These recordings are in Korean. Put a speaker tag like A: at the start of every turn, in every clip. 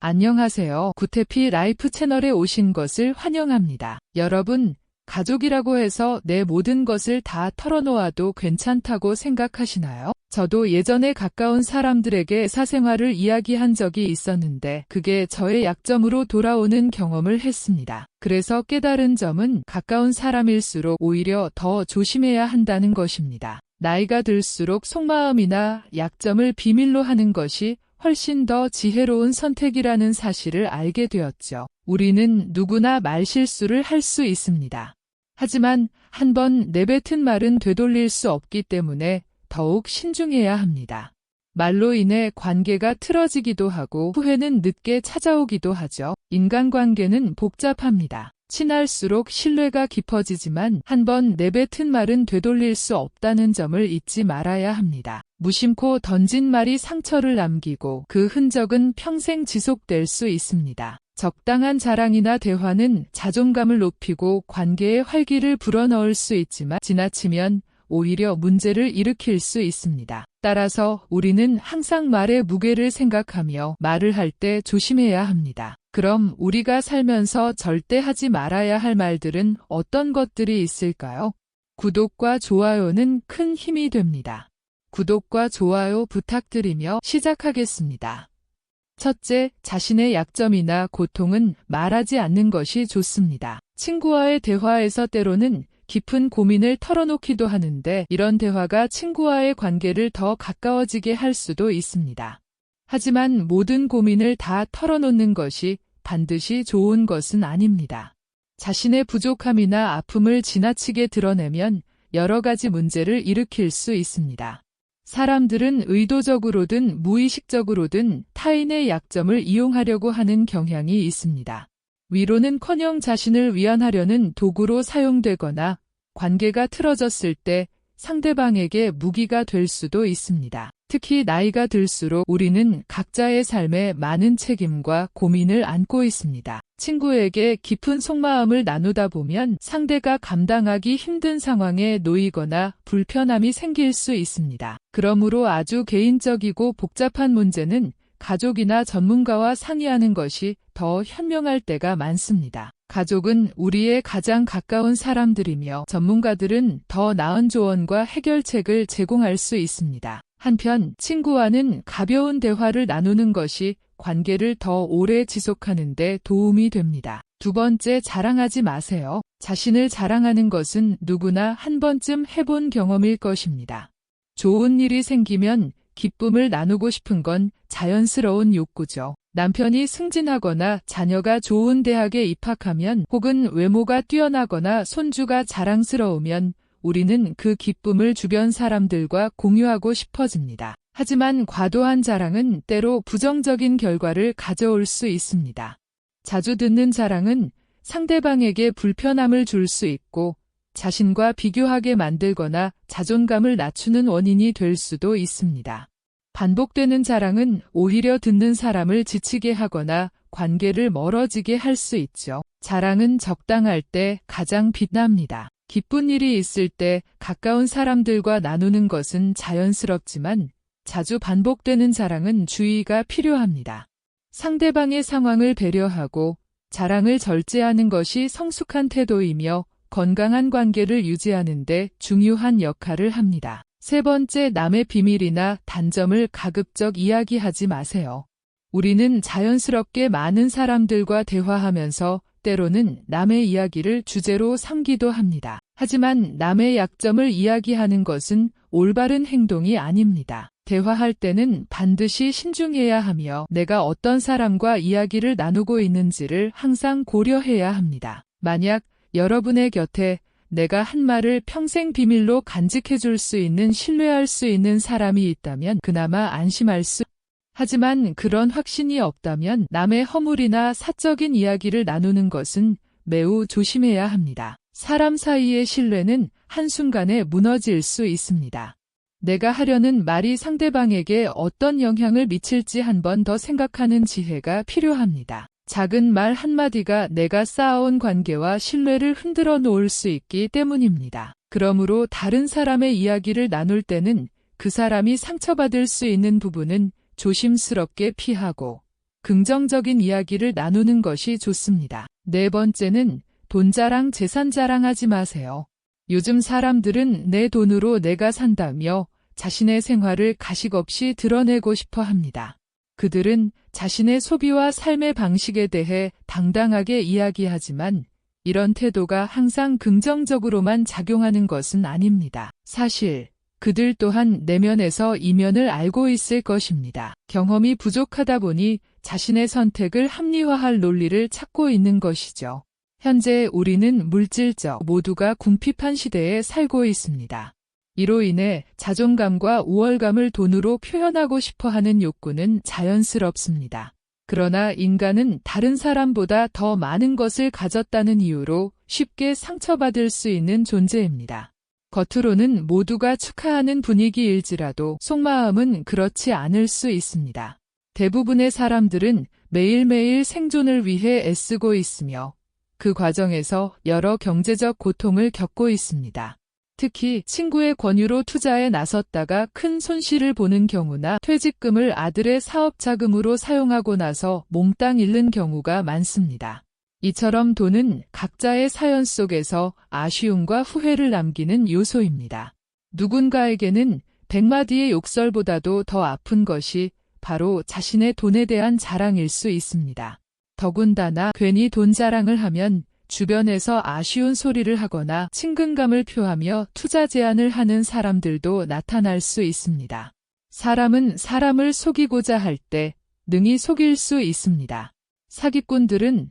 A: 안녕하세요. 구태피 라이프 채널에 오신 것을 환영합니다. 여러분, 가족이라고 해서 내 모든 것을 다 털어놓아도 괜찮다고 생각하시나요? 저도 예전에 가까운 사람들에게 사생활을 이야기한 적이 있었는데 그게 저의 약점으로 돌아오는 경험을 했습니다. 그래서 깨달은 점은 가까운 사람일수록 오히려 더 조심해야 한다는 것입니다. 나이가 들수록 속마음이나 약점을 비밀로 하는 것이 훨씬 더 지혜로운 선택이라는 사실을 알게 되었죠. 우리는 누구나 말실수를 할 수 있습니다. 하지만 한번 내뱉은 말은 되돌릴 수 없기 때문에 더욱 신중해야 합니다. 말로 인해 관계가 틀어지기도 하고 후회는 늦게 찾아오기도 하죠. 인간관계는 복잡합니다. 친할수록 신뢰가 깊어지지만 한번 내뱉은 말은 되돌릴 수 없다는 점을 잊지 말아야 합니다. 무심코 던진 말이 상처를 남기고 그 흔적은 평생 지속될 수 있습니다. 적당한 자랑이나 대화는 자존감을 높이고 관계에 활기를 불어넣을 수 있지만 지나치면 오히려 문제를 일으킬 수 있습니다. 따라서 우리는 항상 말의 무게를 생각하며 말을 할 때 조심해야 합니다. 그럼 우리가 살면서 절대 하지 말아야 할 말들은 어떤 것들이 있을까요? 구독과 좋아요는 큰 힘이 됩니다. 구독과 좋아요 부탁드리며 시작하겠습니다. 첫째, 자신의 약점이나 고통은 말하지 않는 것이 좋습니다. 친구와의 대화에서 때로는 깊은 고민을 털어놓기도 하는데 이런 대화가 친구와의 관계를 더 가까워지게 할 수도 있습니다. 하지만 모든 고민을 다 털어놓는 것이 반드시 좋은 것은 아닙니다. 자신의 부족함이나 아픔을 지나치게 드러내면 여러 가지 문제를 일으킬 수 있습니다. 사람들은 의도적으로든 무의식적으로든 타인의 약점을 이용하려고 하는 경향이 있습니다. 위로는커녕 자신을 위안하려는 도구로 사용되거나 관계가 틀어졌을 때 상대방에게 무기가 될 수도 있습니다. 특히 나이가 들수록 우리는 각자의 삶에 많은 책임과 고민을 안고 있습니다. 친구에게 깊은 속마음을 나누다 보면 상대가 감당하기 힘든 상황에 놓이거나 불편함이 생길 수 있습니다. 그러므로 아주 개인적이고 복잡한 문제는 가족이나 전문가와 상의하는 것이 더 현명할 때가 많습니다. 가족은 우리의 가장 가까운 사람들이며 전문가들은 더 나은 조언과 해결책을 제공할 수 있습니다. 한편 친구와는 가벼운 대화를 나누는 것이 관계를 더 오래 지속하는 데 도움이 됩니다. 두 번째, 자랑하지 마세요. 자신을 자랑하는 것은 누구나 한 번쯤 해본 경험일 것입니다. 좋은 일이 생기면 기쁨을 나누고 싶은 건 자연스러운 욕구죠. 남편이 승진하거나 자녀가 좋은 대학에 입학하면 혹은 외모가 뛰어나거나 손주가 자랑스러우면 우리는 그 기쁨을 주변 사람들과 공유하고 싶어집니다. 하지만 과도한 자랑은 때로 부정적인 결과를 가져올 수 있습니다. 자주 듣는 자랑은 상대방에게 불편함을 줄 수 있고 자신과 비교하게 만들거나 자존감을 낮추는 원인이 될 수도 있습니다. 반복되는 자랑은 오히려 듣는 사람을 지치게 하거나 관계를 멀어지게 할 수 있죠. 자랑은 적당할 때 가장 빛납니다. 기쁜 일이 있을 때 가까운 사람들과 나누는 것은 자연스럽지만 자주 반복되는 자랑은 주의가 필요합니다. 상대방의 상황을 배려하고 자랑을 절제하는 것이 성숙한 태도이며 건강한 관계를 유지하는 데 중요한 역할을 합니다. 세 번째, 남의 비밀이나 단점을 가급적 이야기하지 마세요. 우리는 자연스럽게 많은 사람들과 대화하면서 때로는 남의 이야기를 주제로 삼기도 합니다. 하지만 남의 약점을 이야기하는 것은 올바른 행동이 아닙니다. 대화할 때는 반드시 신중해야 하며 내가 어떤 사람과 이야기를 나누고 있는지를 항상 고려해야 합니다. 만약 여러분의 곁에 내가 한 말을 평생 비밀로 간직해 줄 수 있는 신뢰할 수 있는 사람이 있다면 그나마 안심할 수 하지만 그런 확신이 없다면 남의 허물이나 사적인 이야기를 나누는 것은 매우 조심해야 합니다. 사람 사이의 신뢰는 한순간에 무너질 수 있습니다. 내가 하려는 말이 상대방에게 어떤 영향을 미칠지 한 번 더 생각하는 지혜가 필요합니다. 작은 말 한마디가 내가 쌓아온 관계와 신뢰를 흔들어 놓을 수 있기 때문입니다. 그러므로 다른 사람의 이야기를 나눌 때는 그 사람이 상처받을 수 있는 부분은 조심스럽게 피하고 긍정적인 이야기를 나누는 것이 좋습니다. 네 번째는 돈 자랑, 재산 자랑하지 마세요. 요즘 사람들은 내 돈으로 내가 산다며 자신의 생활을 가식 없이 드러내고 싶어 합니다. 그들은 자신의 소비와 삶의 방식에 대해 당당하게 이야기하지만 이런 태도가 항상 긍정적으로만 작용하는 것은 아닙니다. 사실 그들 또한 내면에서 이면을 알고 있을 것입니다. 경험이 부족하다 보니 자신의 선택을 합리화할 논리를 찾고 있는 것이죠. 현재 우리는 물질적 모두가 궁핍한 시대에 살고 있습니다. 이로 인해 자존감과 우월감을 돈으로 표현하고 싶어하는 욕구는 자연스럽습니다. 그러나 인간은 다른 사람보다 더 많은 것을 가졌다는 이유로 쉽게 상처받을 수 있는 존재입니다. 겉으로는 모두가 축하하는 분위기일지라도 속마음은 그렇지 않을 수 있습니다. 대부분의 사람들은 매일매일 생존을 위해 애쓰고 있으며 그 과정에서 여러 경제적 고통을 겪고 있습니다. 특히 친구의 권유로 투자에 나섰다가 큰 손실을 보는 경우나 퇴직금을 아들의 사업 자금으로 사용하고 나서 몽땅 잃는 경우가 많습니다. 이처럼 돈은 각자의 사연 속에서 아쉬움과 후회를 남기는 요소입니다. 누군가에게는 100마디의 욕설보다도 더 아픈 것이 바로 자신의 돈에 대한 자랑일 수 있습니다. 더군다나 괜히 돈 자랑을 하면 주변에서 아쉬운 소리를 하거나 친근감을 표하며 투자 제안을 하는 사람들도 나타날 수 있습니다. 사람은 사람을 속이고자 할 때 능히 속일 수 있습니다. 사기꾼들은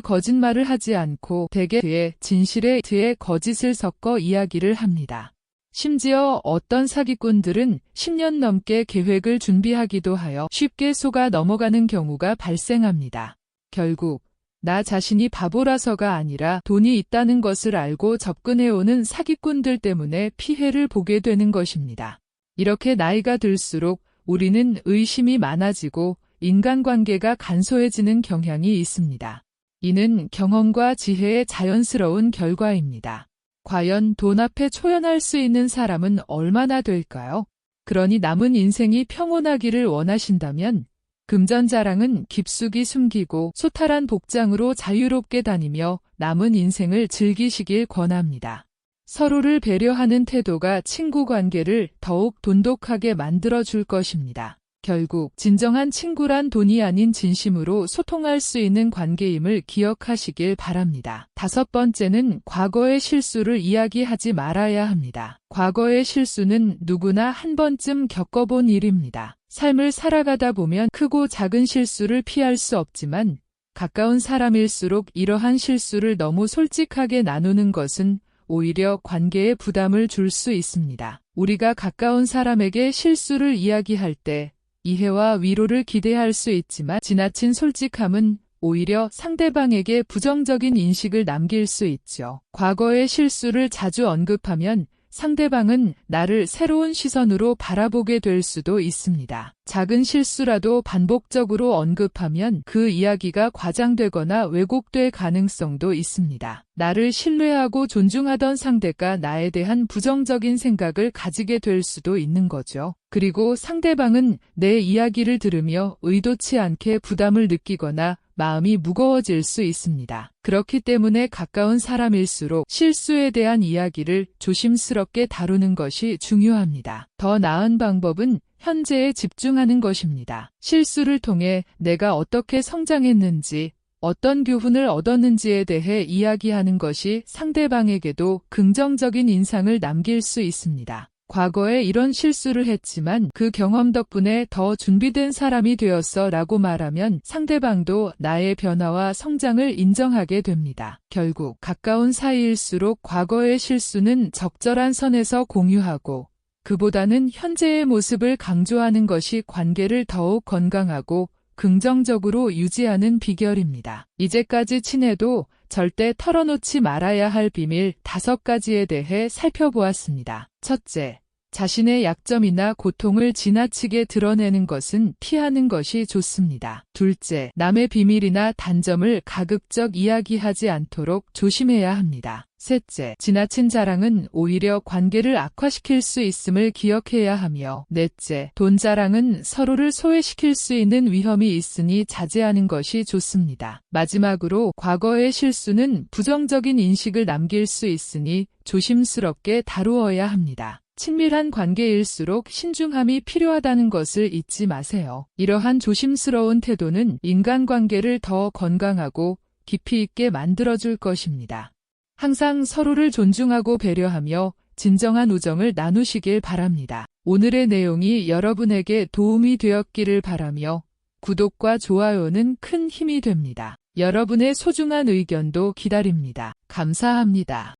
A: 거짓말을 하지 않고 대개 그의 진실에 거짓을 섞어 이야기를 합니다. 심지어 어떤 사기꾼들은 10년 넘게 계획을 준비하기도 하여 쉽게 속아 넘어가는 경우가 발생합니다. 결국 나 자신이 바보라서가 아니라 돈이 있다는 것을 알고 접근해오는 사기꾼들 때문에 피해를 보게 되는 것입니다. 이렇게 나이가 들수록 우리는 의심이 많아지고 인간관계가 간소해지는 경향이 있습니다. 이는 경험과 지혜의 자연스러운 결과입니다. 과연 돈 앞에 초연할 수 있는 사람은 얼마나 될까요? 그러니 남은 인생이 평온하기를 원하신다면 금전자랑은 깊숙이 숨기고 소탈한 복장으로 자유롭게 다니며 남은 인생을 즐기시길 권합니다. 서로를 배려하는 태도가 친구 관계를 더욱 돈독하게 만들어줄 것입니다. 결국 진정한 친구란 돈이 아닌 진심으로 소통할 수 있는 관계임을 기억하시길 바랍니다. 다섯 번째는 과거의 실수를 이야기하지 말아야 합니다. 과거의 실수는 누구나 한 번쯤 겪어본 일입니다. 삶을 살아가다 보면 크고 작은 실수를 피할 수 없지만 가까운 사람일수록 이러한 실수를 너무 솔직하게 나누는 것은 오히려 관계에 부담을 줄 수 있습니다. 우리가 가까운 사람에게 실수를 이야기할 때 이해와 위로를 기대할 수 있지만 지나친 솔직함은 오히려 상대방에게 부정적인 인식을 남길 수 있죠. 과거의 실수를 자주 언급하면 상대방은 나를 새로운 시선으로 바라보게 될 수도 있습니다. 작은 실수라도 반복적으로 언급하면 그 이야기가 과장되거나 왜곡될 가능성도 있습니다. 나를 신뢰하고 존중하던 상대가 나에 대한 부정적인 생각을 가지게 될 수도 있는 거죠. 그리고 상대방은 내 이야기를 들으며 의도치 않게 부담을 느끼거나 마음이 무거워질 수 있습니다. 그렇기 때문에 가까운 사람일수록 실수에 대한 이야기를 조심스럽게 다루는 것이 중요합니다. 더 나은 방법은 현재에 집중하는 것입니다. 실수를 통해 내가 어떻게 성장했는지, 어떤 교훈을 얻었는지에 대해 이야기하는 것이 상대방에게도 긍정적인 인상을 남길 수 있습니다. 과거에 이런 실수를 했지만 그 경험 덕분에 더 준비된 사람이 되었어 라고 말하면 상대방도 나의 변화와 성장을 인정하게 됩니다. 결국 가까운 사이일수록 과거의 실수는 적절한 선에서 공유하고 그보다는 현재의 모습을 강조하는 것이 관계를 더욱 건강하고 긍정적으로 유지하는 비결입니다. 이제까지 친해도 절대 털어놓지 말아야 할 비밀 5가지에 대해 살펴보았습니다. 첫째, 자신의 약점이나 고통을 지나치게 드러내는 것은 피하는 것이 좋습니다. 둘째, 남의 비밀이나 단점을 가급적 이야기하지 않도록 조심해야 합니다. 셋째, 지나친 자랑은 오히려 관계를 악화시킬 수 있음을 기억해야 하며, 넷째, 돈 자랑은 서로를 소외시킬 수 있는 위험이 있으니 자제하는 것이 좋습니다. 마지막으로, 과거의 실수는 부정적인 인식을 남길 수 있으니 조심스럽게 다루어야 합니다. 친밀한 관계일수록 신중함이 필요하다는 것을 잊지 마세요. 이러한 조심스러운 태도는 인간관계를 더 건강하고 깊이 있게 만들어줄 것입니다. 항상 서로를 존중하고 배려하며 진정한 우정을 나누시길 바랍니다. 오늘의 내용이 여러분에게 도움이 되었기를 바라며 구독과 좋아요는 큰 힘이 됩니다. 여러분의 소중한 의견도 기다립니다. 감사합니다.